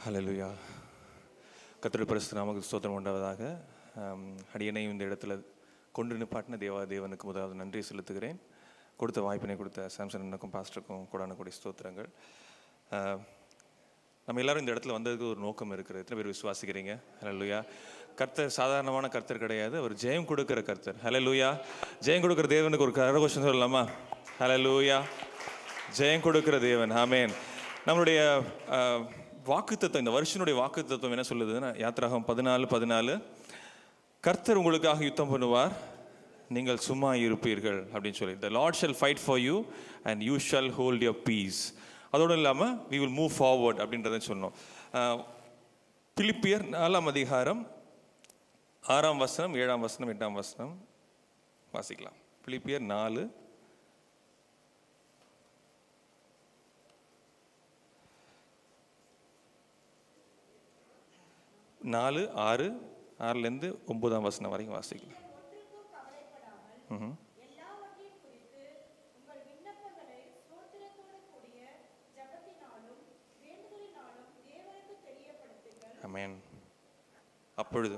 ஹல்லேலூயா. கர்த்தருடைய பரிசுத்த நாமத்துக்கு ஸ்தோத்திரம் உண்டாவதாக. அடியேனையும் இந்த இடத்துல கொண்டு நிப்பாட்டின தேவனுக்கு முதலாவது நன்றி செலுத்துகிறேன். கொடுத்த வாய்ப்பினை கொடுத்த சாம்சன் அண்ணனுக்கும் பாஸ்டருக்கும் கூடான ஸ்தோத்திரங்கள். நம்ம எல்லாரும் இந்த இடத்துல வந்ததுக்கு ஒரு நோக்கம் இருக்கிறது. எத்தனை பேர் விசுவாசிக்கிறீங்க? ஹல்லேலூயா. கர்த்தர் சாதாரணமான கர்த்தர் கிடையாது, அவர் ஜெயம் கொடுக்கிற கர்த்தர். ஹல்லேலூயா. ஜெயம் கொடுக்கிற தேவனுக்கு ஒரு கரகோஷம் சொல்லலாமா? ஹல்லேலூயா. ஜெயம் கொடுக்கிற தேவன். ஆமென். நம்மளுடைய வாக்குத்தத்தம், இந்த வருஷனுடைய வாக்குத்தத்தம் என்ன சொல்லுதுன்னா, யாத்திராகமம் 14:14, கர்த்தர் உங்களுக்காக யுத்தம் பண்ணுவார், நீங்கள் சும்மா இருப்பீர்கள் அப்படின்னு சொல்லி. The Lord shall fight for you and you shall hold your peace. அதோடு இல்லாமல் we will move forward அப்படின்றத சொன்னோம். பிலிப்பியர் 4 அதிகாரம் 6 வசனம் 7 வசனம் 8 வசனம் வாசிக்கலாம். பிலிப்பியர் 4 6 6லேருந்து 9 வசனம் வரைக்கும் வாசிக்கலாம். ஆமென். அப்பொழுது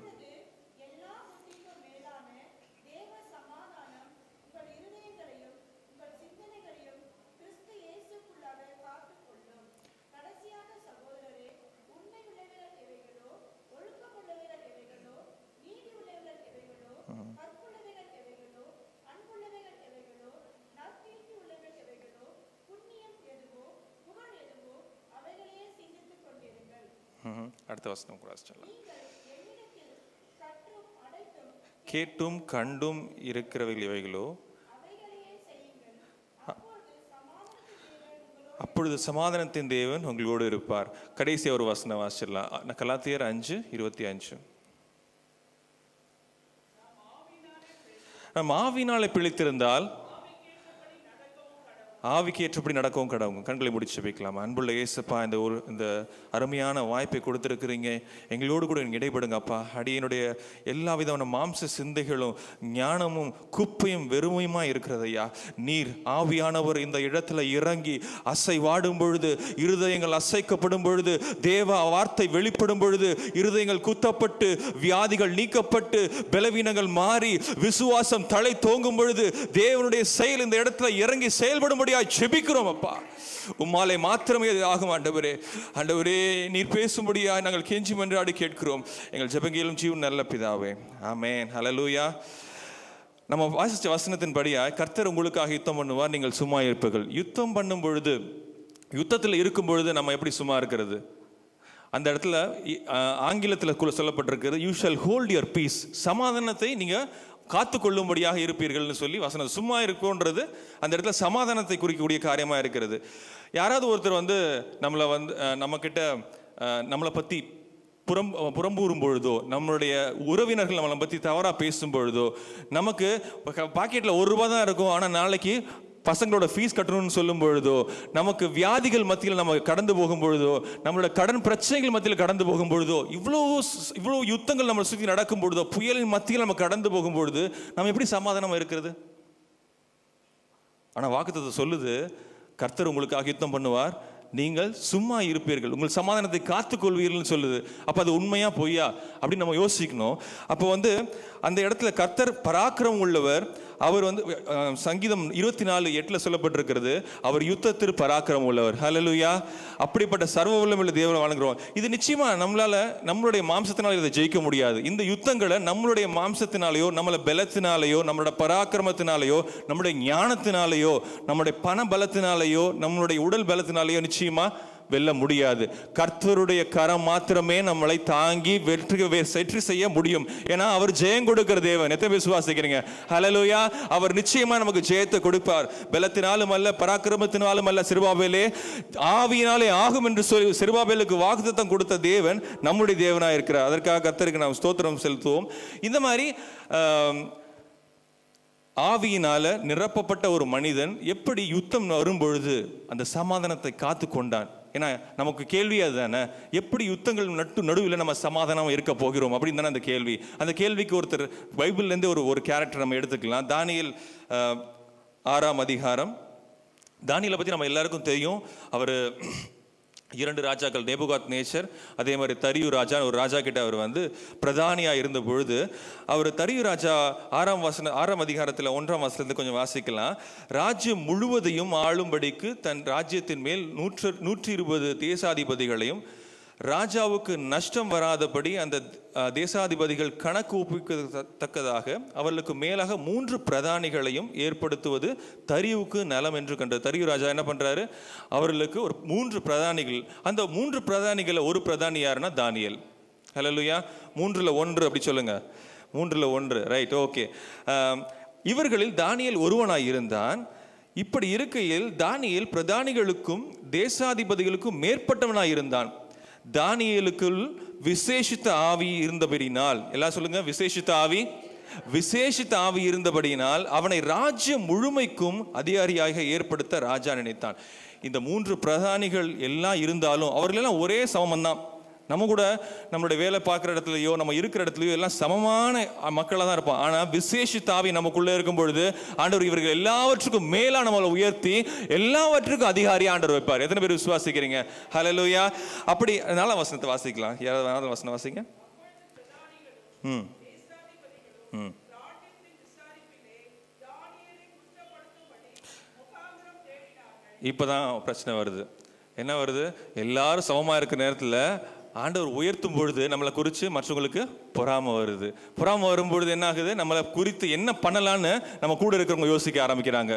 அடுத்த வசனம் கூட சொல்லலாம். கேட்டும் கண்டும் இருக்கிறவைகள் இவைகளோ, அப்பொழுது சமாதானத்தின் தேவன் உங்களோடு இருப்பார். கடைசி ஒரு வசனம் வாசிச்சிடலாம். கலாத்தியர் 5:25. நம் ஆவினாலே பிழைத்திருந்தால் ஆவிக்கு ஏற்றபடி நடக்கவும் கடவுங்க. கண்களை முடிச்சு வைக்கலாம். அன்புள்ள இயேசுப்பா, இந்த அருமையான வாய்ப்பை கொடுத்துருக்குறீங்க. எங்களோடு கூட இடைப்படுங்க அப்பா. அடியனுடைய எல்லா விதமான மாம்ச சிந்தைகளும் ஞானமும் குப்பையும் வெறுமையுமா இருக்கிறதையா, நீர் ஆவியானவர் இந்த இடத்துல இறங்கி அசை வாடும் பொழுது, இருதயங்கள் அசைக்கப்படும் பொழுது, தேவ வார்த்தை வெளிப்படும் பொழுது, இருதயங்கள் குத்தப்பட்டு வியாதிகள் நீக்கப்பட்டு பலவீனங்கள் மாறி விசுவாசம் தலை தோங்கும் பொழுது, தேவனுடைய செயல் இந்த இடத்துல இறங்கி செயல்படும் ஜெபிக்கிறோம் அப்பா. உம்மாலே மாத்திரமே ஆகும் ஆண்டவரே. ஆண்டவரே, நீர் பேசும்படியாய் நாங்கள் கெஞ்சி மன்றாடி கேட்கிறோம். எங்கள் ஜெபங்களும் ஜீவன் நல்ல பிதாவே. ஆமென். ஹல்லேலூயா. நம்ம வாசிச்ச வசனத்தின் படியாய் கர்த்தர் உங்களுக்காக யுத்தம் பண்ணுவார், நீங்கள் சும்மா இருப்பீர்கள். யுத்தம் பண்ணும் பொழுது, யுத்தத்தில் இருக்கும் பொழுது நம்ம எப்படி சும்மா இருக்கிறது? அந்த இடத்துல ஆங்கிலத்தில் சொல்லப்பட்டிருக்கிறது, you shall hold your peace. சமாதானத்தை நீங்கள் காத்து கொள்ளும்படியாக இருப்பீர்கள்னு சொல்லி வசனம். சும்மா இருக்கும்ன்றது அந்த இடத்துல சமாதானத்தை குறிக்கக்கூடிய காரியமாக இருக்கிறது. யாராவது ஒருத்தர் நம்மளை பற்றி புறம்பூறும் பொழுதோ, நம்மளுடைய உறவினர்கள் நம்மளை பற்றி தவறாக பேசும் பொழுதோ, நமக்கு பாக்கெட்டில் ₹1 தான் இருக்கும், ஆனால் நாளைக்கு பசங்களோட ஃபீஸ் கட்டணும்னு சொல்லும் பொழுதோ, நமக்கு வியாதிகள் மத்தியில் நம்ம கடந்து போகும் பொழுதோ, நம்மளோட கடன் பிரச்சனைகள் மத்தியில் கடந்து போகும் பொழுதோ, இவ்வளோ யுத்தங்கள் நம்மளை சுற்றி நடக்கும் பொழுதோ, புயலின் மத்தியில் நம்ம கடந்து போகும் பொழுது நம்ம எப்படி சமாதானமாக இருக்கிறது? ஆனால் வாக்குத்தத்தம் சொல்லுது, கர்த்தர் உங்களுக்காக யுத்தம் பண்ணுவார், நீங்கள் சும்மா இருப்பீர்கள், உங்கள் சமாதானத்தை காத்துக்கொள்வீர்கள்னு சொல்லுது. அப்போ அது உண்மையா பொய்யா அப்படின்னு நம்ம யோசிக்கணும். அப்போ அந்த இடத்துல கர்த்தர் பராக்கிரமம் உள்ளவர். அவர் சங்கீதம் 24:8 சொல்லப்பட்டிருக்கிறது, அவர் யுத்தத்தில் பராக்கிரமம் உள்ளவர். ஹல்லேலூயா. அப்படிப்பட்ட சர்வ வல்லமையுள்ள தேவனை வணங்குறோம். இது நிச்சயமா நம்மளுடைய மாம்சத்தினால இதை ஜெயிக்க முடியாது. இந்த யுத்தங்களை நம்மளுடைய மாம்சத்தினாலேயோ, நம்மளோட பலத்தினாலேயோ, நம்மளோட பராக்கிரமத்தினாலேயோ, நம்மளுடைய ஞானத்தினாலேயோ, நம்மளுடைய பண பலத்தினாலேயோ, நம்மளுடைய உடல் பலத்தினாலேயோ நிச்சயமா வெல்ல முடியாது. கர்த்தருடைய கரம் மாத்திரமே நம்மளை தாங்கி வெற்றி செய்ய முடியும். ஏன்னா அவர் ஜெயம் கொடுக்கிற தேவன். எத்தனை விசுவாசிக்கிறீங்க? ஹல்லேலூயா. அவர் நிச்சயமா நமக்கு ஜெயத்தை கொடுப்பார். பலத்தினாலும் அல்ல, பராக்கிரமத்தினாலும் அல்ல, சிறுபாபேலே ஆவியினாலே ஆகும் என்று சொல்லி சிறுபாபேலுக்கு வாக்குத்தத்தம் கொடுத்த தேவன் நம்முடைய தேவனாக இருக்கிறார். அதற்காக கர்த்தருக்கு நாம் ஸ்தோத்திரம் செலுத்துவோம். இந்த மாதிரி ஆவியினால நிரப்பப்பட்ட ஒரு மனிதன் எப்படி யுத்தம் வரும்பொழுது அந்த சமாதானத்தை காத்து கொண்டான்? ஏன்னா நமக்கு கேள்வி அதுதானே, எப்படி யுத்தங்கள் நடுவில் நம்ம சமாதானம் இருக்க போகிறோம் அப்படின்னு தானே அந்த கேள்வி. அந்த கேள்விக்கு ஒருத்தர் பைபிள்லேருந்து ஒரு கேரக்டர் நம்ம எடுத்துக்கலாம். தானியேல் 6 அதிகாரம். தானியேலை பற்றி நம்ம எல்லாருக்கும் தெரியும். அவர் 2 ராஜாக்கள், நேபுகாத் நேச்சர், அதே மாதிரி தரியு ராஜா. ஒரு ராஜா கிட்ட அவர் வந்து பிரதானியாக இருந்த பொழுது, அவர் தரியு ராஜா 6ஆம் அதிகாரத்தில் 1ஆம் வசனத்தில் கொஞ்சம் வாசிக்கலாம். ராஜ்யம் முழுவதையும் ஆளும்படிக்கு தன் ராஜ்யத்தின் மேல் 120 தேசாதிபதிகளையும், ராஜாவுக்கு நஷ்டம் வராதபடி அந்த தேசாதிபதிகள் கணக்கு ஒப்பிக்கத்தக்கதாக அவர்களுக்கு மேலாக 3 பிரதானிகளையும் ஏற்படுத்துவது தரியுவுக்கு நலம் என்று கண்டார். தரியு ராஜா என்ன பண்றாரு? அவர்களுக்கு ஒரு 3 பிரதானிகள். அந்த 3 பிரதானிகள் ஒரு பிரதானி யாருன்னா தானியேல். ஹல்லேலூயா. 3ல் 1 அப்படி சொல்லுங்க. 3ல் 1, ரைட், ஓகே. இவர்களில் தானியேல் ஒருவனாய் இருந்தான். இப்படி இருக்கையில் தானியேல் பிரதானிகளுக்கும் தேசாதிபதிகளுக்கும் மேற்பட்டவனாய் இருந்தான். தானியேலுக்குள் விசேஷித்த ஆவி இருந்தபடியினால், எல்லாம் சொல்லுங்க, விசேஷித்த ஆவி இருந்தபடியினால் அவனை ராஜ்யம் முழுமைக்கும் அதிகாரியாக ஏற்படுத்த ராஜா நினைத்தான். இந்த 3 பிரதானிகள் எல்லாம் இருந்தாலும் அவர்களெல்லாம் ஒரே சமம்தான். நம்ம கூட நம்மளுடைய வேலை பார்க்குற இடத்துலையோ நம்ம இருக்கிற இடத்துலையோ எல்லாம் சமமான மக்களாக தான் இருப்போம். ஆனால் விசேஷித்த ஆவி நமக்குள்ளே இருக்கும் பொழுது ஆண்டவர் இவர்கள் எல்லாவற்றுக்கும் மேலாக நம்மளை உயர்த்தி எல்லாவற்றுக்கும் அதிகாரியாக ஆண்டவர் வைப்பார். எத்தனை பேர் விசுவாசிக்கிறீங்க? ஹல்லேலூயா. அப்படி 4ஆம் வசனத்தை வாசிக்கலாம். யாராவது 4ஆம் வசனம் வாசிங்க. இப்போதான் பிரச்சனை வருது. என்ன வருது? எல்லாரும் சமமாக இருக்கிற நேரத்தில் ஆண்டவர் உயர்த்தும் பொழுது நம்மளை குறித்து மற்றவங்களுக்கு பொறாமை வருது. பொறாமை வரும்பொழுது என்ன ஆகுது? நம்மளை குறித்து என்ன பண்ணலான்னு நம்ம கூட இருக்கிறவங்க யோசிக்க ஆரம்பிக்கிறாங்க.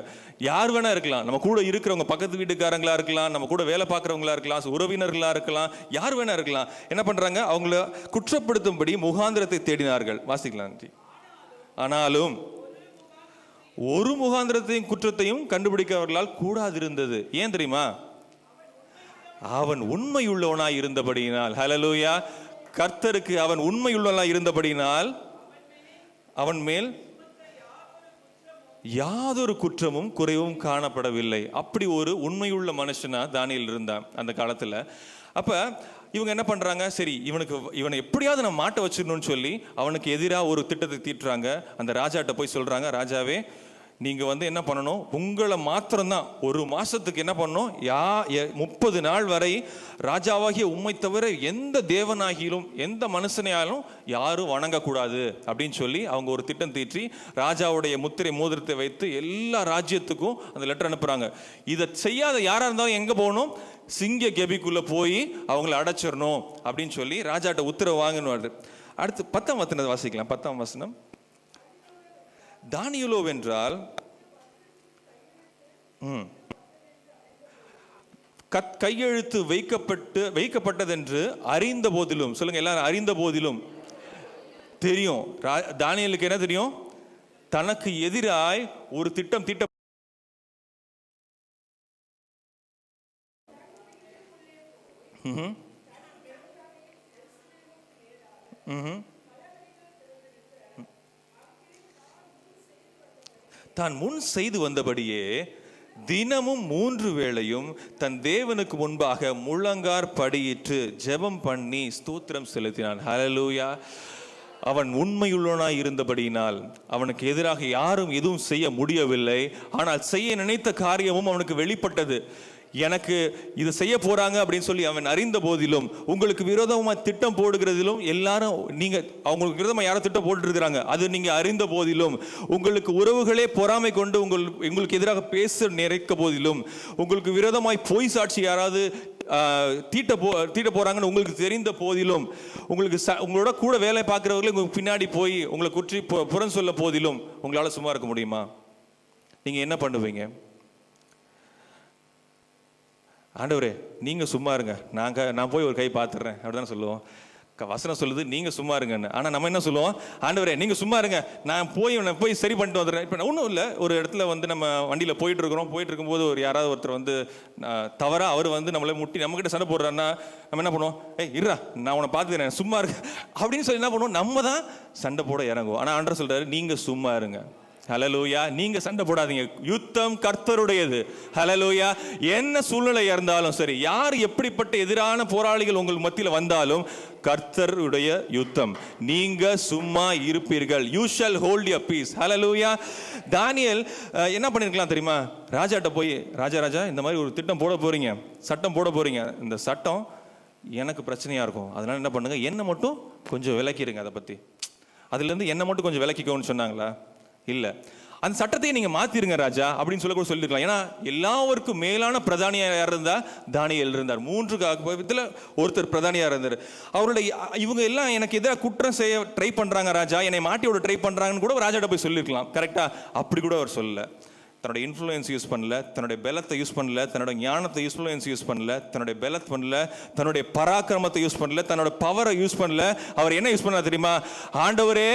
யார் வேணா இருக்கலாம், நம்ம கூட இருக்கிறவங்க, பக்கத்து வீட்டுக்காரங்களா இருக்கலாம், நம்ம கூட வேலை பார்க்குறவங்களா இருக்கலாம், உறவினர்களாக இருக்கலாம், யார் வேணா இருக்கலாம். என்ன பண்ணுறாங்க? அவங்கள குற்றப்படுத்தும்படி முகாந்திரத்தை தேடினார்கள். வாசிக்கலாம். ஆனாலும் ஒரு முகாந்திரத்தையும் குற்றத்தையும் கண்டுபிடிக்க அவர்களால் கூடாதிருந்தது. ஏன் தெரியுமா? அவன் உண்மையுள்ளவனாய் இருந்தபடியினால். ஹல்லேலூயா. கர்த்தருக்கு அவன் உண்மையுள்ளவனாய் இருந்தபடியினால் அவன் மேல் யாதொரு குற்றமும் குறைவும் காணப்படவில்லை. அப்படி ஒரு உண்மையுள்ள மனுஷனா தானியேல் இருந்தான் அந்த காலத்துல. அப்ப இவங்க என்ன பண்றாங்க? சரி, இவனை எப்படியாவது நம்ம மாட்ட வச்சிடணும்னு சொல்லி அவனுக்கு எதிராக ஒரு திட்டத்தை தீட்டுறாங்க. அந்த ராஜாட்ட போய் சொல்றாங்க, ராஜாவே, நீங்க வந்து என்ன பண்ணணும்? உங்களை மாத்திரம்தான் ஒரு மாசத்துக்கு என்ன பண்ணணும்? 30 நாள் வரை ராஜாவாகிய உம்மை தவிர எந்த தேவனாகிலும் எந்த மனுஷனையாலும் யாரும் வணங்கக்கூடாது அப்படின்னு சொல்லி அவங்க ஒரு திட்டம் தீற்றி ராஜாவுடைய முத்திரை மோதிரத்தை வைத்து எல்லா ராஜ்யத்துக்கும் அந்த லெட்டர் அனுப்புறாங்க. இதை செய்யாத யாரா இருந்தாலும் எங்க போகணும்? சிங்க கெபிக்குள்ள போய் அவங்களை அடைச்சிடணும் அப்படின்னு சொல்லி ராஜாட்ட உத்தரவு வாங்கணும். அடுத்து 10ஆம் வசனத்தை வாசிக்கலாம். 10ஆம் வசனம். தானியேலோ வென்றால் கையெழுத்து வைக்கப்பட்டதென்று அறிந்த போதிலும், சொல்லுங்க எல்லாரும், அறிந்த போதிலும் தெரியும். தானியேலுக்கு என்ன தெரியும்? தனக்கு எதிராய் ஒரு திட்டம் தீட்ட தான் முன் செய்து வந்தபடியே தினமும் 3 வேளையும் தன் தேவனுக்கு முன்பாக முழங்கார் படியிட்டு ஜெபம் பண்ணி ஸ்தோத்திரம் செலுத்தினான். ஹல்லேலூயா. அவன் உண்மையுள்ளவனாய் இருந்தபடியினால் அவனுக்கு எதிராக யாரும் எதுவும் செய்ய முடியவில்லை. ஆனால் செய்ய நினைத்த காரியமும் அவனுக்கு வெளிப்பட்டது. எனக்கு இது செய்ய போறாங்க அப்படின்னு சொல்லி அவன் அறிந்த போதிலும், உங்களுக்கு விரோதமா திட்டம் போடுகிறதிலும், எல்லாரும் நீங்க அவங்களுக்கு விரோதமா யாரும் திட்டம் போட்டு இருக்கிறாங்க, அது நீங்க அறிந்த போதிலும், உங்களுக்கு உறவுகளே பொறாமை கொண்டு உங்களுக்கு எதிராக பேச நினைக்க போதிலும், உங்களுக்கு விரோதமாய் பொய் சாட்சி யாராவது தீட்ட போறாங்கன்னு உங்களுக்கு தெரிந்த போதிலும், உங்களோட கூட வேலை பார்க்கிறவர்களே உங்களுக்கு பின்னாடி போய் உங்களை குற்றி புறம் சொல்ல போதிலும் உங்களால சும்மா இருக்க முடியுமா? நீங்க என்ன பண்ணுவீங்க? ஆண்டவரே நீங்க சும்மா இருங்க, நான் போய் ஒரு கை பார்த்துடுறேன் அப்படிதான் சொல்லுவோம். வசனம் சொல்லுது நீங்க சும்மா இருங்கன்னு. ஆனா நம்ம என்ன சொல்லுவோம்? ஆண்டவரே நீங்க சும்மா இருங்க, நான் போய் சரி பண்ணிட்டு வந்துடுறேன். இப்போ ஒன்றும் இல்லை, ஒரு இடத்துல வந்து நம்ம வண்டியில் போயிட்டு இருக்கும்போது ஒரு யாராவது ஒருத்தர் வந்து தவறா அவர் வந்து நம்மளை முட்டி நம்மகிட்ட சண்டை போடுறாருன்னா நம்ம என்ன பண்ணுவோம்? இருடா நான் உன்னை பார்த்துக்கிறேன் சும்மா இருக்க அப்படின்னு சொல்லி என்ன பண்ணுவோம்? நம்ம தான் சண்டை போட இறங்குவோம். ஆனால் ஆண்டவர் சொல்றாரு நீங்க சும்மா இருங்க. ஹல்லேலூயா. நீங்க சண்டை போடாதீங்க, யுத்தம் கர்த்தருடையது. ஹல்லேலூயா. என்ன சூழ்நிலை இருந்தாலும் சரி, யார் எப்படிப்பட்ட எதிரான போராளிகள் உங்கள் மத்தியில் வந்தாலும் கர்த்தருடைய யுத்தம். நீங்க சும்மா இருப்பீர்கள். You shall hold your peace. Hallelujah. தானியேல் என்ன பண்ணிருக்கலாம் தெரியுமா? ராஜாட்ட போய், ராஜா இந்த மாதிரி ஒரு திட்டம் போட போறீங்க, சட்டம் போட போறீங்க, இந்த சட்டம் எனக்கு பிரச்சனையா இருக்கும், அதனால என்ன பண்ணுங்க, என்ன மட்டும் கொஞ்சம் விலக்கிடுங்க, அதை பத்தி அதுலேருந்து என்ன மட்டும் கொஞ்சம் விலக்கிக்கோன்னு சொன்னாங்களா? இல்லை. அந்த சட்டத்தையே நீங்கள் மாற்றிருங்க ராஜா அப்படின்னு சொல்ல கூட சொல்லியிருக்கலாம். ஏன்னா எல்லாருக்கும் மேலான பிரதானியாக யார் இருந்தால் தானியேல் இருந்தார். 3 இதில் ஒருத்தர் பிரதானியாக இருந்தார். அவருடைய இவங்க எல்லாம் எனக்கு எதிராக குற்றம் செய்ய ட்ரை பண்ணுறாங்க ராஜா, என்னை மாட்டி விட ட்ரை பண்ணுறாங்கன்னு கூட ராஜாட்ட போய் சொல்லியிருக்கலாம். கரெக்டாக? அப்படி கூட அவர் சொல்லலை. தன்னோட இன்ஃப்ளூயன்ஸ் யூஸ் பண்ணல, தன்னுடைய பலத்தை யூஸ் பண்ணல, தன்னோட ஞானத்தை யூஸ் பண்ணல, தன்னுடைய பலத்தை பண்ணல, தன்னுடைய பராக்கிரமத்தை யூஸ் பண்ணல, தன்னோட பவரை யூஸ் பண்ணல. அவர் என்ன யூஸ் பண்ணா தெரியுமா? ஆண்டவரே,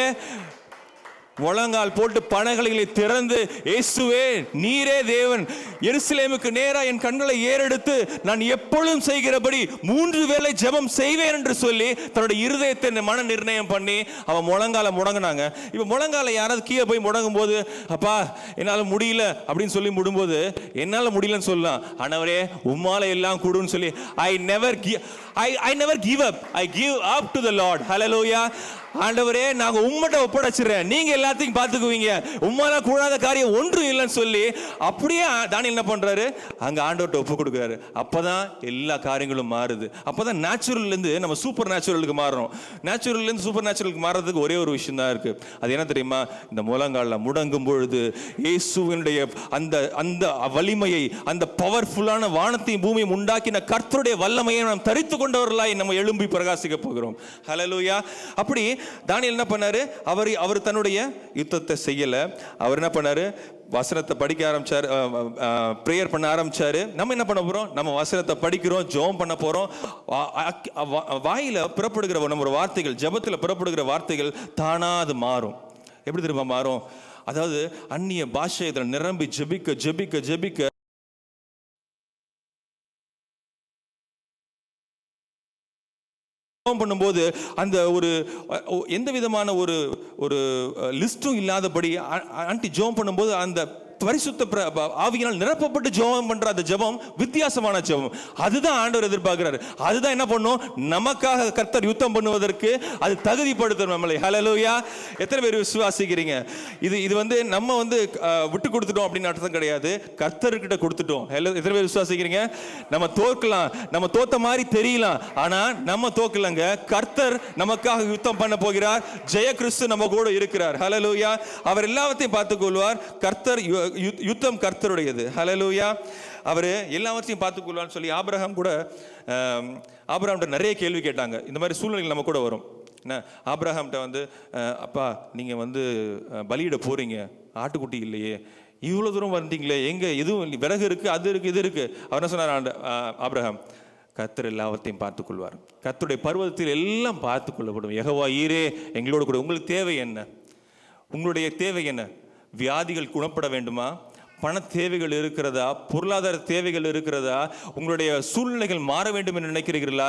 முழங்கால் போட்டு பனகலைகளை திறந்து, இயேசுவே நீரே தேவன், எருசலேமுக்கு நேரா என் கண்களை ஏறெடுத்து நான் எப்பொழுதும் செய்கிறபடி 3 வேளை ஜெபம் செய்வேன் என்று சொல்லி தன்னுடைய இருதயத்தை மன நிர்ணயம் பண்ணி அவன் முழங்கால முடங்கினாங்க. இப்போ முழங்கால யாராவது கீழே போய் முடங்கும் போது, அப்பா என்னால் முடியல அப்படின்னு சொல்லி முடும்போது, என்னால் முடியலன்னு சொல்லலாம், ஆண்டவரே உம்மால எல்லாம் கூடுன்னு சொல்லி I never give up. I give up to the Lord. Hallelujah. ஆண்டவரே, நாங்க உம்மட்ட ஒப்படைச்சிடுறேன், நீங்க எல்லாத்தையும் பார்த்துக்குவீங்க, உம்மால கூடாத காரியம் ஒன்றும் இல்லைன்னு சொல்லி அப்படியே தானியேல் என்ன பண்றாரு? அங்க ஆண்டவர்கிட்ட ஒப்பு கொடுக்குறாரு. அப்பதான் எல்லா காரியங்களும் மாறுது. அப்பதான் நேச்சுரல்ல இருந்து நம்ம சூப்பர் நேச்சுரலுக்கு மாறுறோம். நேச்சுரல்ல இருந்து சூப்பர் நேச்சுரலுக்கு மாறதுக்கு ஒரே ஒரு விஷயம் தான் இருக்கு. அது என்ன தெரியுமா? இந்த முழங்கால முடங்கும் பொழுது இயேசுவினுடைய அந்த அந்த வலிமையை, அந்த பவர்ஃபுல்லான வானத்தையும் பூமியும் உண்டாக்கின கர்த்தருடைய வல்லமையை நாம் தரித்து கொண்டவர்களாய் நம்ம எழும்பி பிரகாசிக்க போகிறோம். ஹல்லேலூயா. அப்படி தானியேல் என்ன பண்ணாரு? அவர் தன்னுடைய யுத்தத்தை செய்யல. அவர் என்ன பண்ணாரு? வசனத்தை படிக்க ஆரம்பிச்சாரு, பிரேயர் பண்ண ஆரம்பிச்சாரு. நம்ம என்ன பண்ண போறோம்? நம்ம வசனத்தை படிக்கிறோம், ஜெபம் பண்ண போறோம். வாயில புறப்படுகிற நம்ம வார்த்தைகள், ஜெபத்தில் புறப்படுகிற வார்த்தைகள் தானா அது மாறும். எப்படி தெரியுமா மாறும்? அதாவது அந்நிய பாஷையில நிரம்பி ஜெபிக்க ஜெபிக்க ஜெபிக்க பண்ணும்போது அந்த ஒரு எந்த விதமான ஒரு லிஸ்டும் இல்லாதபடி ஆன்டி ஜெபம் பண்ணும்போது அந்த பரிசுத்த ஆவியினால் நிரப்பப்பட்டு ஜெபம் பண்ற அந்த ஜெபம் வித்தியாசமான ஜெபம். அதுதான் ஆண்டவர் எதிர்பார்க்கிறார். அதுதான் என்ன பண்ணும்? நமக்காக கர்த்தர் யுத்தம் பண்ணுவதற்கு அது தகுதிப்படுத்தும் நம்மளை. ஹல்லேலூயா. எத்தனை பேர் விசுவாசிக்கிறீங்க? இது வந்து நம்ம விட்டு கொடுத்துட்டோம் அப்படின்னு அர்த்தம் கிடையாது. கர்த்தர்கிட்ட கொடுத்துட்டோம். எத்தனை பேர் விசுவாசிக்கிறீங்க? நம்ம தோற்கலாம், நம்ம தோத்த மாதிரி தெரியலாம், ஆனா நம்ம தோக்கலங்க. கர்த்தர் நமக்காக யுத்தம் பண்ண போகிறார். ஜெய கிறிஸ்து நம்ம கூட இருக்கிறார். ஹல்லேலூயா. அவர் எல்லாவற்றையும் பார்த்துக் கொள்வார். கர்த்தர் யுத்தம் கர்த்தருடையது. ஹல்லேலூயா. அவர் எல்லாவற்றையும் பார்த்துக்கொள்வான்னு சொல்லி ஆபிரகாம்கிட்ட நிறைய கேள்வி கேட்டாங்க. இந்த மாதிரி சூழ்நிலைகள் நம்ம கூட வரும். என்ன, ஆபிரகாம்கிட்ட அப்பா நீங்க பலியிட போறீங்க, ஆட்டுக்குட்டி இல்லையே, இவ்வளவு தூரம் வந்தீங்களே, எங்க எதுவும் விறகு இருக்கு, அது இருக்கு, இது இருக்கு. அவர் என்ன சொன்னார்? ஆபிரகாம், கர்த்தர் எல்லாவற்றையும் பார்த்துக்கொள்வார். கர்த்தருடைய பர்வதத்தில் எல்லாம் பார்த்துக்கொள்ளப்படும். யெகோவா ஈரே எங்களோடு கூட. உங்களுக்கு தேவை என்ன? உங்களுடைய தேவை என்ன? வியாதிகள் குணப்பட வேண்டுமா? பண தேவைகள் இருக்கிறதா? பொருளாதார தேவைகள் இருக்கிறதா? உங்களுடைய சூழ்நிலைகள் மாற வேண்டும் என்று நினைக்கிறீர்களா?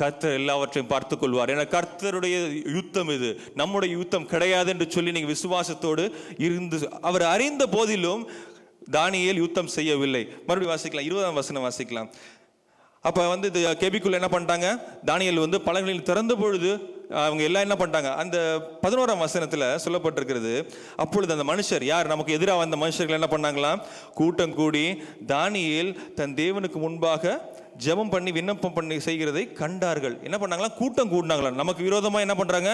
கர்த்தர் எல்லாவற்றையும் பார்த்துக் கொள்வார். ஏன்னா கர்த்தருடைய யுத்தம் இது, நம்முடைய யுத்தம் கிடையாது என்று சொல்லி நீங்க விசுவாசத்தோடு இருந்து அவர் அறிந்த போதிலும் தானியேல் யுத்தம் செய்யவில்லை. மறுபடியும் வாசிக்கலாம், 20ஆம் வசனம் வாசிக்கலாம். அப்போ இது கெபிக்குள்ள என்ன பண்ணிட்டாங்க? தானியேல் பலகைகளில் திறந்த பொழுது அவங்க எல்லாம் என்ன பண்ணிட்டாங்க? அந்த 11ஆம் வசனத்தில் சொல்லப்பட்டிருக்கிறது, அப்பொழுது அந்த மனுஷர் யார், நமக்கு எதிராக வந்த மனுஷர்கள் என்ன பண்ணாங்களாம்? கூட்டம் கூடி தானியேல் தன் தேவனுக்கு முன்பாக ஜெபம் பண்ணி விண்ணப்பம் பண்ணி செய்கிறதை கண்டார்கள். என்ன பண்ணாங்களா? கூட்டம் கூடினாங்களா? நமக்கு விரோதமா என்ன பண்றாங்க?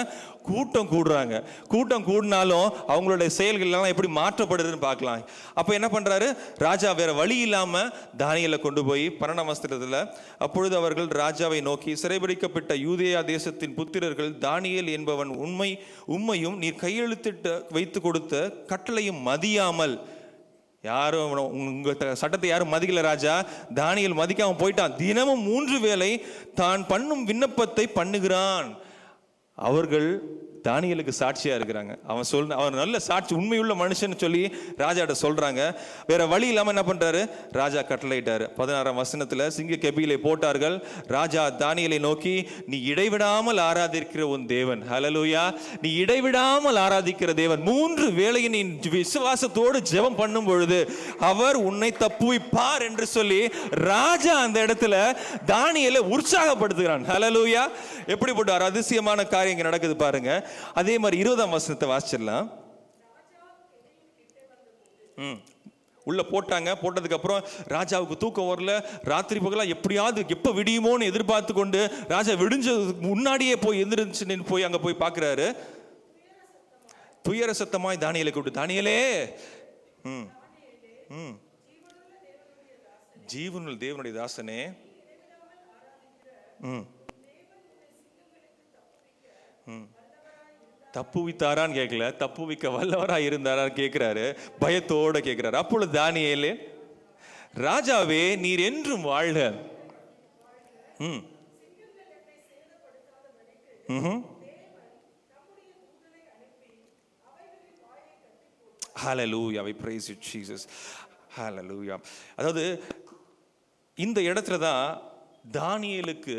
கூட்டம் கூடுறாங்க. கூட்டம் கூடினாலும் அவங்களுடைய செயல்கள் எல்லாம் எப்படி மாற்றப்படுதுன்னு பார்க்கலாம். அப்ப என்ன பண்றாரு ராஜா? வேற வழி இல்லாம தானியேலை கொண்டு போய் 12ஆம் வசனத்துல, அப்பொழுது அவர்கள் ராஜாவை நோக்கி, சிறைபிடிக்கப்பட்ட யூதேயா தேசத்தின் புத்திரர்கள் தானியேல் என்பவன் உம்மையும் நீர் கையெழுத்திட்டு வைத்து கொடுத்த கட்டளையும் மதியாமல், யாரும் உங்க சட்டத்தை யாரும் மதிக்கல ராஜா. தானியேல் மதிக்காம போயிட்டான். தினமும் 3 வேளை தான் பண்ணும் விண்ணப்பத்தை பண்ணுகிறான். அவர்கள் தானியேலுக்கு சாட்சியா இருக்கிறாங்க. அவன் நல்ல சாட்சி, உண்மையுள்ள மனுஷன் சொல்லி ராஜாட்ட சொல்றாங்க. வேற வழி இல்லாம என்ன பண்றாரு, ராஜா கட்டளையிட்டாரு. 16ஆம் வசனத்துல சிங்க கெபியிலே போட்டார்கள். ராஜா தானியேலை நோக்கி, நீ இடைவிடாமல் ஆராதிக்கிற உன் தேவன், ஹல்லேலூயா, நீ இடைவிடாமல் ஆராதிக்கிற தேவன், 3 வேளையை நீ விசுவாசத்தோடு ஜெபம் பண்ணும் பொழுது அவர் உன்னை தப்புவிப்பார் என்று சொல்லி ராஜா அந்த இடத்துல தானியேலை உற்சாகப்படுத்துகிறான். ஹல்லேலூயா. எப்படிப்பட்ட ஒரு அதிசயமான காரியம் இங்க நடக்குது பாருங்க. அதே மாதிரி 20ஆம் வசனத்தை வாசிச்சிடலாம். உள்ள போட்டாங்க. போட்டதுக்கு அப்புறம் ராஜாவுக்கு தூக்கம் வரல. ராத்திரி பகலா எப்படியாவது எப்ப விடியுமோன்னு எதிர்பார்த்து கொண்டு ராஜா விடிஞ்சதுக்கு முன்னாடியே போய் எந்திரிச்சு போய் அங்க போய் பார்க்கிறாரு. துயர சத்தமாய் தானியேலை கூப்பிட்டு, தானியேலே, ஜீவனுள்ள தேவனுடைய தாசனே, தப்புவித்தாரான்னு கேட்கல, தப்புவிக்க வல்லவரா இருந்தாரான்னு கேட்கிறாரு. பயத்தோட கேட்கிறாரு. அப்பொழுது தானியேலே, ராஜாவே நீர் என்றும் வாழ்க, Hallelujah, we praise you Jesus. Hallelujah. அதாவது இந்த இடத்துல தான் தானியேலுக்கு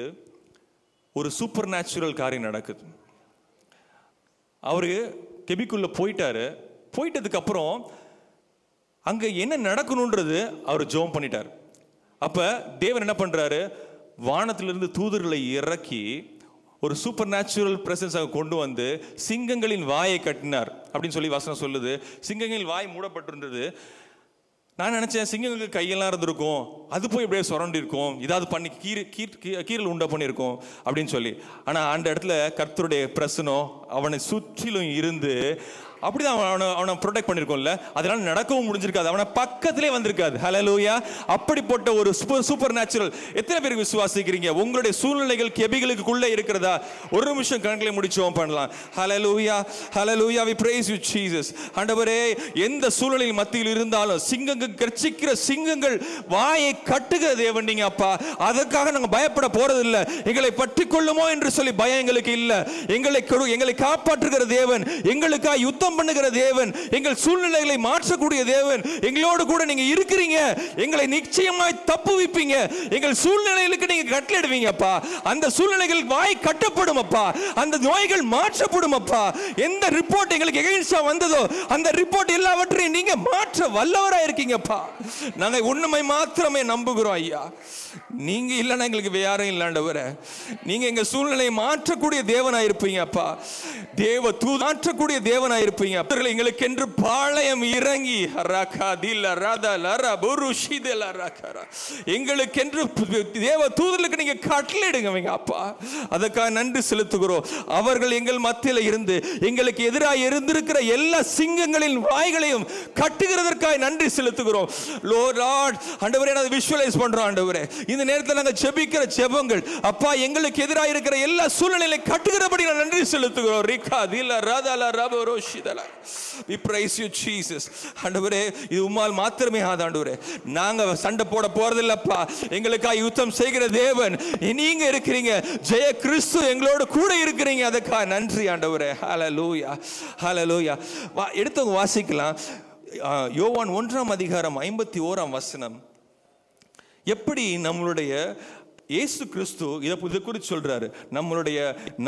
ஒரு சூப்பர் நேச்சுரல் காரியம் நடக்குது. அவரு கெபிக்குள்ள போயிட்டாரு. போயிட்டதுக்கு அப்புறம் அங்க என்ன நடக்கணும்ன்றது அவர் ஜெபம் பண்ணிட்டார். அப்ப தேவன் என்ன பண்றாரு, வானத்திலிருந்து தூதர்களை இறக்கி ஒரு சூப்பர் நேச்சுரல் பிரசன்ஸாக கொண்டு வந்து சிங்கங்களின் வாயை கட்டினார் அப்படின்னு சொல்லி வசனம் சொல்லுது. சிங்கங்களின் வாய் மூடப்பட்டிருந்தது. நான் நினைச்சேன் சிங்கங்களுக்கு கையெல்லாம் இருந்திருக்கும், அது போய் இப்படியே சுரண்டி இருக்கும், இதாவது பண்ணி கீரல் உண்டா பண்ணியிருக்கோம் அப்படின்னு சொல்லி. ஆனால் அந்த இடத்துல கர்த்தருடைய பிரசனம் அவனை சுற்றிலும் இருந்து அப்படிதான் அவனை ப்ரொடெக்ட் பண்ணிருக்கோம்ல, அதனால நடக்கவும் முடிஞ்சிருக்காது, அவனை பக்கத்திலே வந்திருக்காது. ஹல்லேலூயா. அப்படிப்பட்ட ஒரு சூப்பர் நேச்சுரல். எத்தனை பேருக்கு விசுவாசிக்கிறீங்க உங்களுடைய சூழ்நிலைகள் கெபிகளுக்குள்ளே இருக்கிறதா? ஒரு நிமிஷம் கண்களை முடிச்சோம் பண்ணலாம். ஹல்லேலூயா, ஹல்லேலூயா, we praise you Jesus. ஆண்டவரே, எந்த சூழ்நிலையின் மத்தியில் இருந்தாலும் சிங்கங்கள் கர்ச்சிக்கிற சிங்கங்கள் வாயை கட்டுகிற தேவன் நீங்க அப்பா. அதற்காக நாங்கள் பயப்பட போறது இல்லை. எங்களை பற்றி கொள்ளுமோ என்று சொல்லி பயம் எங்களுக்கு இல்லை. எங்களை காப்பாற்றுகிற தேவன், எங்களுக்காக யுத்தம் பண்ணுகிற தேவன், எங்கள் சூழ்நிலைகளை மாற்றக்கூடிய தேவன், எங்களோடு கூட நீங்க இருக்கிறீங்க. எங்களை நிச்சயமாய் தப்புவிப்பீங்க. எங்கள் சூழ்நிலைகளுக்கு நீங்க கட்டளையிடுவீங்க அப்பா. அந்த சூழ்நிலைகள் வாய் கட்டப்படும் அப்பா. அந்த நோய்கள் மாற்றப்படும் அப்பா. எந்த ரிப்போர்ட் எங்களுக்கு எகைன்ஸ்டா வந்ததோ அந்த ரிப்போர்ட் எல்லாவற்றையும் நீங்க மாற்ற வல்லவராய் இருக்கீங்கப்பா. நாங்க உண்மை மாத்திரமே நம்புகிறோம் ஐயா. நீங்க இல்லைன்னா எங்களுக்கு யாரும் இல்லாண்டவர. நீங்க எங்க சூழ்நிலையை மாற்றக்கூடிய தேவனாய் இருப்பீங்க அப்பா. தேவ தூது மாற்றக்கூடிய தேவனாய் இருப்பீங்க. எங்களுக்கு என்று பாளையம் இறங்கி எங்களுக்கென்று தேவ தூதர்களுக்கு நீங்க கட்டளையிடுங்க அப்பா. அதற்காக நன்றி செலுத்துகிறோம். அவர்கள் எங்கள் மத்தியில் இருந்து எங்களுக்கு எதிராக இருந்திருக்கிற எல்லா சிங்கங்களின் வாய்களையும் கட்டுகிறதற்காக நன்றி செலுத்துகிறோம். ஆண்டவரே, நான் விஷுவலைஸ் பண்றோம் ஆண்டவரே. இந்த நேரத்தில் நாங்கள் ஜெபிக்கிற ஜெபங்கள் அப்பா எங்களுக்கு எதிராக இருக்கிற எல்லா சூழ்நிலைகளை கட்டுகிறபடி நான் நன்றி செலுத்துகிறோம். We praise you Jesus. ஆண்டவரே, இது உம்மால் மாத்திரமே ஆண்டவரே. நாங்க சண்டை போட போறதில்லப்பா. எங்களுக்காக யுத்தம் செய்கிற தேவன் நீங்க இருக்கிறீங்க. ஜெய கிறிஸ்து எங்களோடு கூட இருக்கிறீங்க. அதுக்காக நன்றி ஆண்டவரே. ஹல்லேலூயா, ஹல்லேலூயா. எடுத்தவங்க வாசிக்கலாம். யோவான் 1ஆம் அதிகாரம் 51ஆம் வசனம். எப்படி நம்மளுடைய இயேசு கிறிஸ்து இதை குறித்து சொல்றாரு. நம்மளுடைய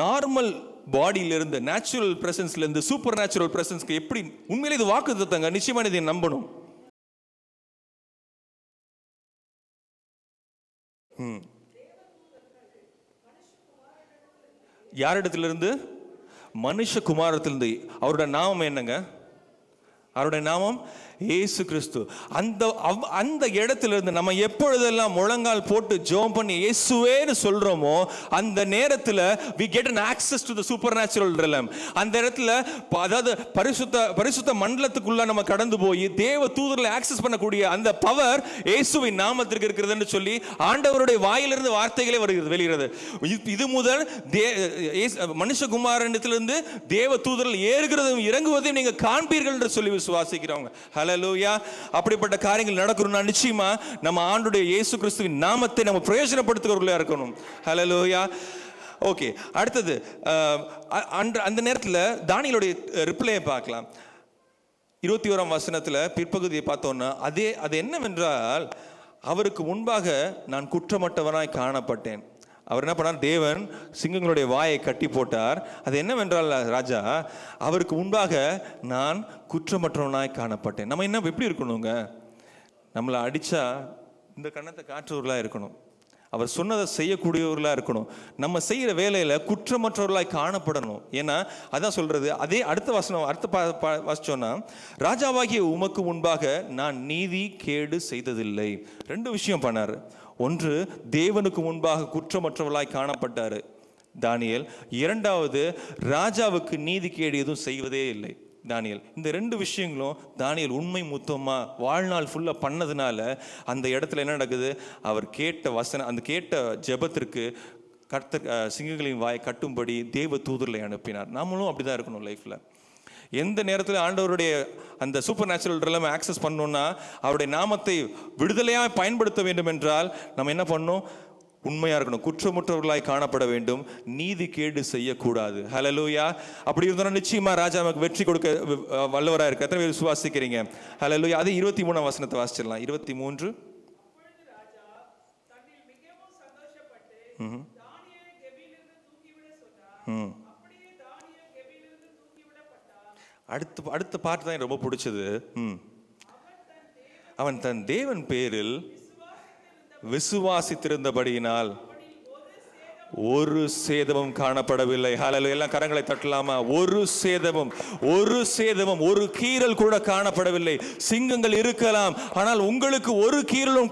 நார்மல் பாடியிலிருந்து, நேச்சுரல் பிரசன்ஸ்ல இருந்து சூப்பர் நேச்சுரல் பிரசன்ஸ்க்கு எப்படி உண்மையிலே இது வாக்குத்தத்தங்க. நிச்சயமா இதை நம்பணும். யாரிடத்திலிருந்து? மனுஷகுமாரத்திலிருந்து. அவருடைய நாமம் என்னங்க? அவருடைய நாமம் இயேசு கிறிஸ்து. அந்த இடத்திலிருந்து நம்ம எப்பொழுதெல்லாம் முழங்கால் போட்டு ஜெபம் பண்ணி இயேசுவேன்னு சொல்றோமோ அந்த நேரத்தில் we get an access to the supernatural realm. அந்த இடத்துல அதாவது பரிசுத்த மண்டலத்துக்குள்ள நம்ம கடந்து போய் தேவ தூதர்களை ஆக்சஸ் பண்ணக்கூடிய அந்த பவர் இயேசுவின் நாமத்திற்கு இருக்கிறதுன்னு சொல்லி ஆண்டவருடைய வாயிலிருந்து வார்த்தைகளே வெளியிறது. இது முதல் மனுஷகுமாரனிடத்திலிருந்து தேவ தூதர்கள் ஏறுகிறதும் இறங்குவதையும் நீங்க காண்பீர்கள் என்று சொல்லி விசுவாசிக்கிறவங்க. ஹல்லேலூயா. அப்படிப்பட்ட காரியங்கள் நடக்கணும்னா நிச்சயமா நம்ம ஆண்டவருடைய இயேசு கிறிஸ்துவின் நாமத்தை நம்ம பிரயோஜனப்படுத்துகிறவர்களா இருக்கணும். ஹல்லேலூயா. ஓகே, அடுத்தது அந்த நேரத்தில் தானியேலுடைய ரிப்ளையை பார்க்கலாம். 21ஆம் வசனத்தில் பிற்பகுதியை பார்த்தோன்னா அது என்னவென்றால், அவருக்கு முன்பாக நான் குற்றமற்றவனாய் காணப்பட்டேன். அவர் என்ன பண்ணார்? தேவன் சிங்கங்களுடைய வாயை கட்டி போட்டார். அது என்னவென்றால் ராஜா, அவருக்கு முன்பாக நான் குற்றமற்றவனாய் காணப்பட்டேன். நம்ம என்ன எப்படி இருக்கணுங்க? நம்மளை அடித்தா இந்த கன்னத்தை காற்றுவர்களாக இருக்கணும். அவர் சொன்னதை செய்யக்கூடியவர்களாக இருக்கணும். நம்ம செய்கிற வேலையில் குற்றமற்றவர்களாய் காணப்படணும். ஏன்னா அதான் சொல்கிறது. அதே அடுத்த வசனம் வாசிச்சோன்னா, ராஜாவாகிய உமக்கு முன்பாக நான் நீதி கேடு செய்ததில்லை. 2 விஷயம் பண்ணார். ஒன்று, தேவனுக்கு முன்பாக குற்றமற்றவர்களாய் காணப்பட்டார் தானியேல். 2வது, ராஜாவுக்கு நீதி கேடு எதுவும் செய்வதே இல்லை தானியேல். இந்த 2 விஷயங்களும் தானியேல் உண்மை முத்தமா வாழ்நாள் ஃபுல்லாக பண்ணதுனால அந்த இடத்துல என்ன நடக்குது? அவர் கேட்ட வசனம், அந்த கேட்ட ஜெபத்திற்கு கர்த்தர் சிங்கங்களின் வாயை கட்டும்படி தேவ தூதர்களை அனுப்பினார். நாமளும் அப்படிதான் இருக்கணும் லைஃப்ல. எந்த நேரத்தில் ஆண்டவருடைய அந்த சூப்பர் நேச்சுரல் ரெலமை ஆக்சஸ் பண்ணணும்னா, அவருடைய நாமத்தை விடுதலையாக பயன்படுத்த வேண்டும் என்றால் நம்ம என்ன பண்ணணும்? உண்மையாக இருக்கணும், குற்றமுற்றவர்களாய் காணப்பட வேண்டும், நீதி கேடு செய்யக்கூடாது. ஹல்லேலூயா. அப்படி இருந்தாலும் நிச்சயமாக ராஜா நமக்கு வெற்றி கொடுக்க வல்லவராக இருக்க. எத்தனை பேர் விசுவாசிக்கிறீங்க? ஹல்லேலூயா. அது 23ஆம் வசனத்தை வாசிச்சிடலாம். 23. அடுத்த பாட்டு தான் ரொம்ப பிடிச்சது. அவன் தன் தேவன் பேரில் விசுவாசித்திருந்தபடியினால் ஒரு சேதமும் காணப்படவில்லை. ஹல்லேலூயா. எல்லாம் கரங்களை தட்டலாமா? ஒரு சேதமும் ஒரு கீறல் கூட காணப்படவில்லை. சிங்கங்கள் இருக்கலாம், ஆனால் உங்களுக்கு ஒரு கீறலும்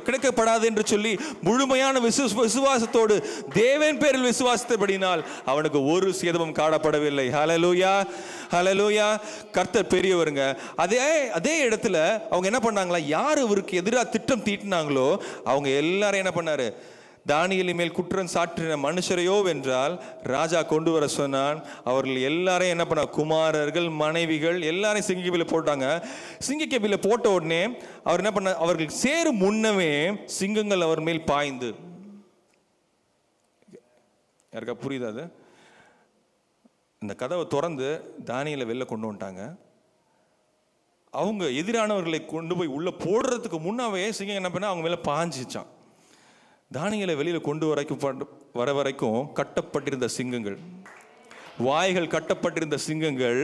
கிடைக்கப்படாது என்று சொல்லி முழுமையான விசுவாசத்தோடு தேவன் பேரில் விசுவாசித்தபடினால் அவனுக்கு ஒரு சேதமும் காணப்படவில்லை. ஹல்லேலூயா. கர்த்தர் பெரியவருங்க. அதே இடத்துல அவங்க என்ன பண்ணாங்களா? யார் இவருக்கு எதிராக திட்டம் தீட்டினாங்களோ அவங்க எல்லாரும் என்ன பண்ணாரு? தானியேலின் மேல் குற்றம் சாற்றின மனுஷரையோ வென்றால் ராஜா கொண்டு வர சொன்னான். அவர்கள் எல்லாரையும் என்ன பண்ண? குமாரர்கள், மனைவிகள் எல்லாரையும் சிங்கக்கேபில போட்டாங்க. சிங்கக்கேபில போட்ட உடனே அவர் என்ன பண்ண? அவர்கள் சேரும் முன்னமே சிங்கங்கள் அவர் மேல் பாய்ந்து, யாருக்கா புரியுதா அது? இந்த கதவை திறந்து தானியேலை வெளில கொண்டு வந்துட்டாங்க. அவங்க எதிரானவர்களை கொண்டு போய் உள்ள போடுறதுக்கு முன்னாவே சிங்கம் என்ன பண்ண? அவங்க மேல பாஞ்சிச்சான். தானியேலை வெளியில கொண்டு வர வரைக்கும் கட்டப்பட்டிருந்த சிங்கங்கள், வாய்கள் கட்டப்பட்டிருந்த சிங்கங்கள்,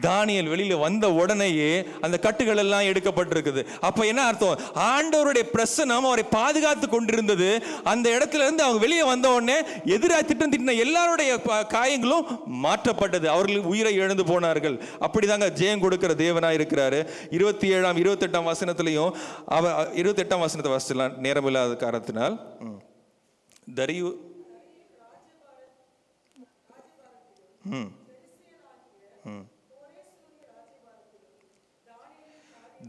தானியேல் வெளியில வந்த உடனேயே அந்த கட்டுகள் எல்லாம் எடுக்கப்பட்டிருக்குது. அப்ப என்ன அர்த்தம்? ஆண்டவருடைய பிரசன்னம் அவரை பாதுகாத்து கொண்டிருந்தது. அந்த இடத்துல இருந்து அவங்க வெளியே வந்த உடனே எதிராக திட்டம் திட்டின எல்லாருடைய காயங்களும் மாற்றப்பட்டது. அவர்கள் உயிரை இழந்து போனார்கள். அப்படிதாங்க ஜெயம் கொடுக்கிற தேவனாய் இருக்கிறாரு. 27ஆம் 28ஆம் வசனத்திலையும் 28ஆம் வசனத்தை வாசிக்கலாம், நேரம் இல்லாத காரணத்தினால். தரியு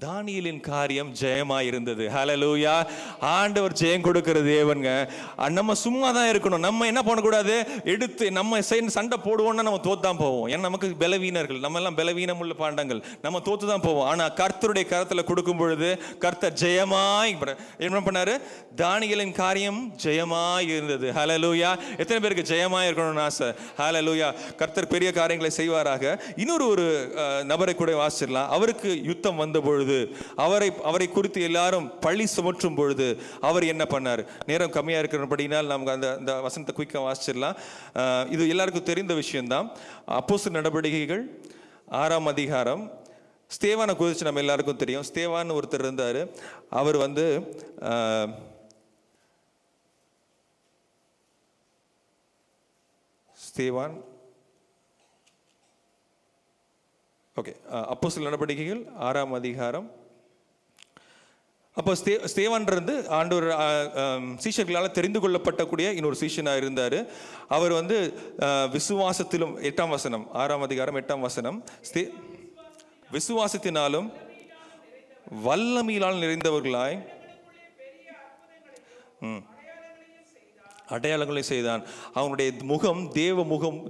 தானியேலின் காரியம் ஜெயமாய் இருந்தது. ஹல்லேலூயா. ஆண்டவர் ஜெயம் கொடுக்கிற தேவனுங்க. நம்ம சும்மா தான் இருக்கணும். நம்ம என்ன பண்ணக்கூடாது? எடுத்து நம்ம சண்டை போடுவோம்னா நம்ம தோத்து தான் போவோம். ஏன்னா நமக்கு பலவீனர்கள், நம்ம எல்லாம் பலவீனம் உள்ள பாண்டங்கள், நம்ம தோத்து தான் போவோம். ஆனா கர்த்தருடைய கரத்துல கொடுக்கும் பொழுது கர்த்தர் ஜெயமாய் என்ன பண்ணாரு? தானியேலின் காரியம் ஜெயமாய் இருந்தது. ஹல்லேலூயா. எத்தனை பேருக்கு ஜெயமாய் இருக்கணும்னு ஆசை? ஹல்லேலூயா. கர்த்தர் பெரிய காரியங்களை செய்வாராக. இன்னொரு நபரை கூட வாசிச்சிடலாம். அவருக்கு யுத்தம் வந்த பொழுது, அவரை குறித்து எல்லாரும் பழி சுமற்றும் பொழுது அவர் என்ன பண்ணார்? நேரம் கம்மியா இருக்கிறபடினால் நமக்கு அந்த வசனத்தை குயிக்கா வாசிச்சிடலாம். இது எல்லாருக்கும் தெரிந்த விஷயம்தான். அப்போஸ்தலர் நடவடிக்கைகள் 6ஆம் அதிகாரம். ஸ்தேவானை குறித்து நம்ம எல்லாருக்கும் தெரியும். ஸ்தேவான் ஒருத்தர் இருந்தார். அவர் ஸ்தேவான் ஓகே, அப்போஸ்தலர் நடவடிக்கைகள் 6ஆம் அதிகாரம். அப்போ ஸ்தேவான் இருந்து ஆண்டவர் சீஷர்களால் தெரிந்து கொள்ளப்பட்டக்கூடிய இன்னொரு சீஷனாக இருந்தார். அவர் விசுவாசத்திலும் 8ஆம் வசனம், 6ஆம் அதிகாரம் 8ஆம் வசனம், விசுவாசத்தினாலும் வல்லமையினால் நிறைந்தவர்களாய் அடையாளங்களை செய்தான். அவனுடைய முகம்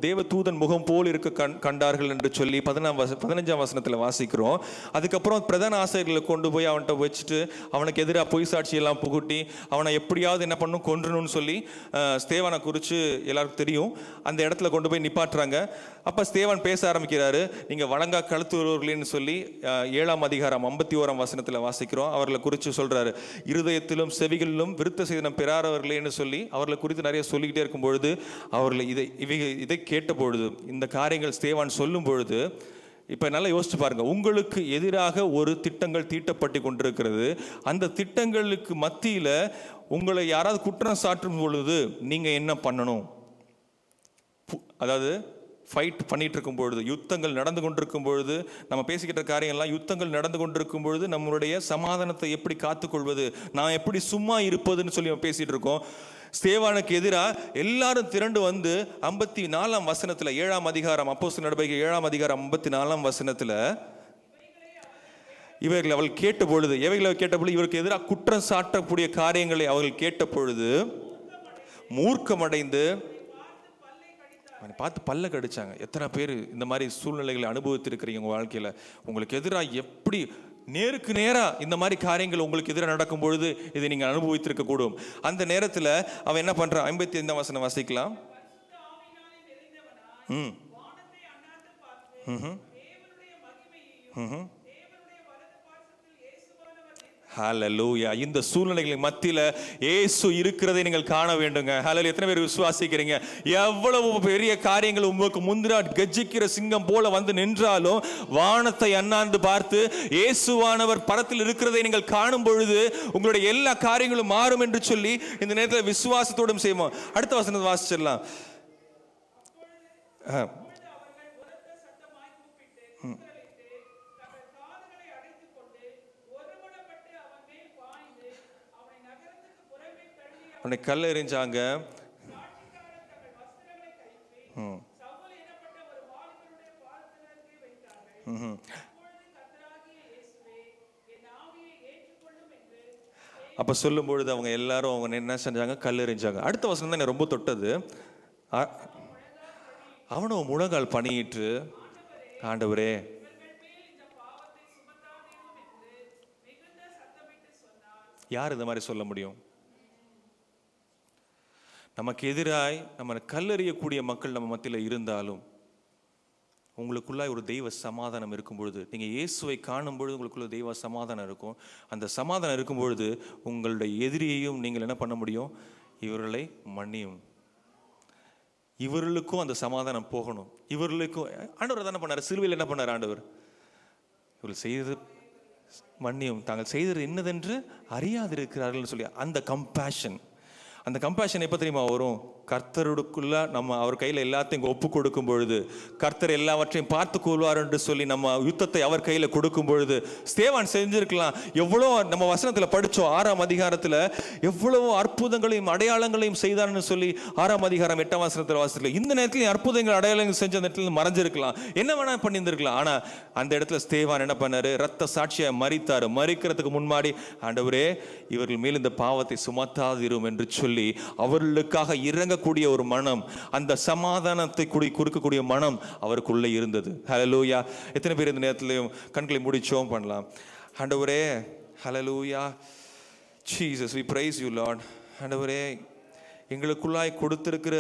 தேவ தூதன் முகம் போல் இருக்க கண்டார்கள் என்று சொல்லி 15ஆம் வசனத்தில் வாசிக்கிறோம். அதுக்கப்புறம் பிரதான ஆசிரியர்களை கொண்டு போய் அவன்கிட்ட வச்சுட்டு அவனுக்கு எதிராக பொய் சாட்சியெல்லாம் புகுட்டி அவனை எப்படியாவது என்ன பண்ணும் கொன்றணும்னு சொல்லி ஸ்தேவானை குறித்து எல்லாருக்கும் தெரியும். அந்த இடத்துல கொண்டு போய் நிப்பாட்டுறாங்க. அப்போ ஸ்தேவான் பேச ஆரம்பிக்கிறாரு. நீங்கள் வழங்கா கழுத்துறவர்களேன்னு சொல்லி 7ஆம் அதிகாரம் 51ஆம் வசனத்தில் வாசிக்கிறோம். அவர்களை குறித்து சொல்கிறாரு, இருதயத்திலும் செவிகளிலும் விருத்த சேதனம் பெறாதவர்களேன்னு சொல்லி அவர்களை குறித்து நிறைய சொல்லிக்கிட்டே இருக்கும் பொழுது அவர்கள் இதை கேட்ட பொழுது, இந்த காரியங்கள் ஸ்தேவான் சொல்லும் பொழுது, இப்போ நல்லா யோசிச்சு பாருங்க, உங்களுக்கு எதிராக ஒரு திட்டங்கள் தீட்டப்பட்டு கொண்டிருக்கிறது. அந்த திட்டங்களுக்கு மத்தியில் உங்களை யாராவது குற்றம் சாட்டும் பொழுது நீங்கள் என்ன பண்ணணும்? அதாவது ஃபைட் பண்ணிட்டு இருக்கும் பொழுது, யுத்தங்கள் நடந்து கொண்டிருக்கும் பொழுது, நம்ம பேசிக்கிட்ட காரியங்கள்லாம் யுத்தங்கள் நடந்து கொண்டிருக்கும் பொழுது நம்மளுடைய சமாதானத்தை எப்படி காத்துக்கொள்வது, நான் எப்படி சும்மா இருப்பதுன்னு சொல்லி நம்ம பேசிட்டு இருக்கோம். ஸ்தேவானுக்கு எதிராக எல்லாரும் திரண்டு வந்து 54ஆம் வசனத்தில் 7ஆம் அதிகாரம் அப்போஸ்தலர் நடவடிக்கை 7ஆம் அதிகாரம் 54ஆம் வசனத்தில் இவர்கள் அவள் கேட்ட பொழுது, எவைகளை கேட்ட பொழுது, இவருக்கு எதிராக குற்றம் சாட்டக்கூடிய காரியங்களை அவர்கள் கேட்ட பொழுது மூர்க்கமடைந்து பார்த்து பல்ல கடிச்சாங்க. எத்தனை பேர் இந்த மாதிரி சூழ்நிலைகளை அனுபவித்திருக்கிறீங்க உங்கள் வாழ்க்கையில்? உங்களுக்கு எதிராக எப்படி நேருக்கு நேராக இந்த மாதிரி காரியங்கள் உங்களுக்கு எதிராக நடக்கும் பொழுது இதை நீங்கள் அனுபவித்திருக்க கூடும். அந்த நேரத்தில் அவன் என்ன பண்ணுறான்? 55ஆம் வசனம் வாசிக்கலாம். ஹல்லேலூயா. இந்த சூழ்நிலைகளின் மத்தியில் இயேசு இருக்கிறதை நீங்கள் காண வேண்டுங்க. ஹல்லேலூயா. எத்தனை பேர் விசுவாசிக்கிறீங்க? எவ்வளவு பெரிய காரியங்கள் உங்களுக்கு முந்திரா கெஜிக்கிற சிங்கம் போல வந்து நின்றாலும் வானத்தை அண்ணாந்து பார்த்து இயேசுவானவர் பரத்தில் இருக்கிறதை நீங்கள் காணும் பொழுது உங்களுடைய எல்லா காரியங்களும் மாறும் என்று சொல்லி இந்த நேரத்தில் விசுவாசத்தோடும் செய்வோம். அடுத்த வசனத்தை வாசிச்சிடலாம். அவனை கல் எறிஞ்சாங்க. அப்ப சொல்லும் பொழுது அவங்க எல்லாரும் அவங்க என்ன செஞ்சாங்க? கல் எறிஞ்சாங்க. அடுத்த வசனம் தான் ரொம்ப தொட்டது. அவனும் முழங்கால் பணியிட்டு, ஆண்டவரே யார் இந்த மாதிரி சொல்ல முடியும்? நமக்கு எதிராய் நம்ம கல்லெறியக்கூடிய மக்கள் நம்ம மத்தியில் இருந்தாலும் உங்களுக்குள்ளாய் ஒரு தெய்வ சமாதானம் இருக்கும் பொழுது, நீங்கள் இயேசுவை காணும் பொழுது உங்களுக்குள்ள தெய்வ சமாதானம் இருக்கும். அந்த சமாதானம் இருக்கும் பொழுது உங்களுடைய எதிரியையும் நீங்கள் என்ன பண்ண முடியும்? இவர்களை மன்னியும். இவர்களுக்கும் அந்த சமாதானம் போகணும். இவர்களுக்கும் ஆண்டவர் தானே பண்ணார். சிலுவையில் என்ன பண்ணார் ஆண்டவர்? இவர்கள் செய்தது மன்னியும், தாங்கள் செய்தது என்னதென்று அறியாதிருக்கிறார்கள் சொல்லி அந்த கம்பேஷன். அந்த கம்பேஷன் எப்போ தெரியுமா வரும்? கர்த்தருக்குள்ள நம்ம அவர் கையில் எல்லாத்தையும் ஒப்பு கொடுக்கும் பொழுது, கர்த்தர் எல்லாவற்றையும் பார்த்து கொள்வார் என்று சொல்லி நம்ம யுத்தத்தை அவர் கையில் கொடுக்கும் பொழுது, ஸ்தேவான் செஞ்சிருக்கலாம். எவ்வளோ நம்ம வசனத்தில் படித்தோம் 6ஆம் அதிகாரத்தில் எவ்வளவோ அற்புதங்களையும் அடையாளங்களையும் செய்தான்னு சொல்லி 6ஆம் அதிகாரம் 8ஆம் வசனத்தில் வாசிக்கல. இந்த நேரத்தில் அற்புதங்கள் அடையாளங்கள் செஞ்ச அந்த இடத்துல மறைஞ்சிருக்கலாம், என்ன வேணா பண்ணியிருந்திருக்கலாம். ஆனால் அந்த இடத்துல ஸ்தேவான் என்ன பண்ணாரு? ரத்த சாட்சியை மறித்தார். மறிக்கிறதுக்கு முன்னாடி, ஆண்டவரே இவர்கள் மேல் இந்த பாவத்தை சுமத்தாதிரும் என்று சொல்லி அவர்களுக்காக இறங்கக்கூடிய ஒரு மனம், அந்த சமாதானத்தை கொடுக்கக்கூடிய மனம் அவருக்குள்ளே இருந்தது. ஹல்லேலூயா. எத்தனை பேர் இந்த நேரத்திலையும் கண்களை முடிச்சோம் பண்ணலாம்? ஆண்டவரே, ஹல்லேலூயா, Jesus, we praise you Lord. ஆண்டவரே, எங்களுக்குள்ளாய் கொடுத்திருக்கிற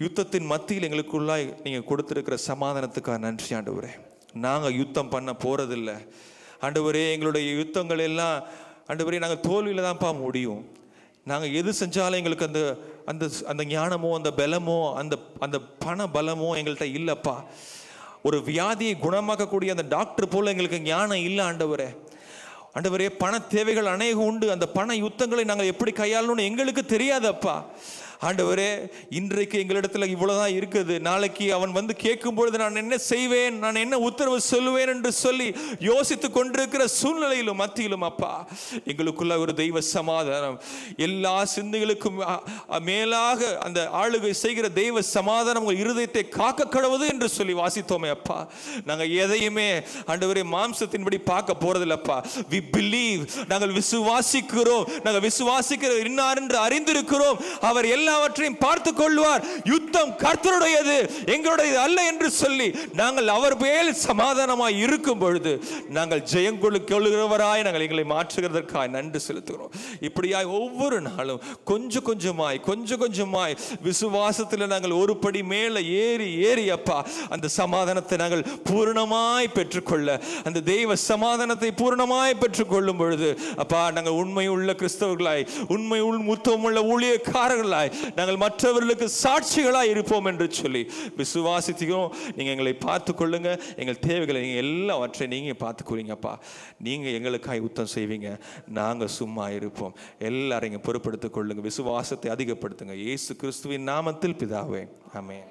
யுத்தத்தின் மத்தியில் எங்களுக்குள்ளாய் நீங்க கொடுத்திருக்கிற சமாதானத்துக்காக நன்றி ஆண்டவரே. நாங்கள் யுத்தம் பண்ண போறதில்லை ஆண்டவரே. எங்களுடைய யுத்தங்கள் எல்லாம் ஆண்டவரே நாங்கள் தோல்வியில தான்ப்பா முடியும். நாங்கள் எது செஞ்சாலும் எங்களுக்கு அந்த அந்த அந்த ஞானமோ அந்த பலமோ அந்த அந்த பண பலமோ எங்கள்கிட்ட இல்லைப்பா. ஒரு வியாதியை குணமாக்கக்கூடிய அந்த டாக்டர் போல எங்களுக்கு ஞானம் இல்லை ஆண்டவரே. ஆண்டவரே, பண தேவைகள் அநேகம் உண்டு. அந்த பண யுத்தங்களை நாங்கள் எப்படி கையாளணும்னு எங்களுக்கு தெரியாதப்பா. ஆண்டவரே, இன்றைக்கு எங்களிடத்துல இவ்வளவுதான் இருக்குது. நாளைக்கு அவன் வந்து கேட்கும் பொழுது நான் என்ன செய்வேன், நான் என்ன உத்தரவு சொல்லுவேன் என்று சொல்லி யோசித்து கொண்டிருக்கிற சூழ்நிலையிலும் மத்தியிலும் அப்பா, எங்களுக்குள்ள ஒரு தெய்வ சமாதானம், எல்லா சிந்தைகளுக்கும் மேலாக அந்த ஆளுகை செய்கிற தெய்வ சமாதானம் உங்கள் இருதயத்தை காக்க கடவுது என்று சொல்லி வாசித்தோமே அப்பா. நாங்கள் எதையுமே ஆண்டவரே மாம்சத்தின்படி பார்க்க போறதில்லப்பா. we believe, நாங்கள் விசுவாசிக்கிறோம். நாங்கள் விசுவாசிக்கிற இன்னார் என்று அறிந்திருக்கிறோம். அவர் எல்லா எல்லாவற்றையும் பார்த்து கொள்வார், யுத்தம் கர்த்தருடையது எங்களுடையது அல்ல என்று சொல்லி நாங்கள் அவர் மேல் சமாதானமாய் இருக்கும் பொழுது நாங்கள் ஜெயம் கொள்ளுகிறவராய் நாங்கள் எங்களை மாற்றுகிறதற்காக நன்றி செலுத்துகிறோம். இப்படியாய் ஒவ்வொரு நாளும் கொஞ்சம் கொஞ்சமாய் விசுவாசத்தில் நாங்கள் ஒரு படி மேல ஏறி அப்பா அந்த சமாதானத்தை நாங்கள் பூரணமாய் பெற்றுக்கொள்ள, அந்த தெய்வ சமாதானத்தை பூரணமாய் பெற்றுக்கொள்ளும் பொழுது அப்பா நாங்கள் உண்மையுள்ள கிறிஸ்தவர்களாய், உண்மையுள்ள முத்தமுள்ள ஊழியக்காரர்களாய் நாங்கள் மற்றவர்களுக்கு சாட்சிகளாய் இருப்போம் என்று சொல்லி விசுவாசிக்கிறோம். நீங்க எங்களை பார்த்து கொள்ளுங்க, எங்கள் தேவைகளை நீங்க எல்லாவற்றையும் நீங்க பார்த்துக்குறீங்கப்பா. நீங்க எங்களுக்காய் யுத்தம் செய்வீங்க, நாங்க சும்மா இருப்போம். எல்லாரையும் பொறுப்படுத்திக் கொள்ளுங்க, விசுவாசத்தை அதிகப்படுத்துங்க. இயேசு கிறிஸ்துவின் நாமத்தில் பிதாவே, ஆமென்.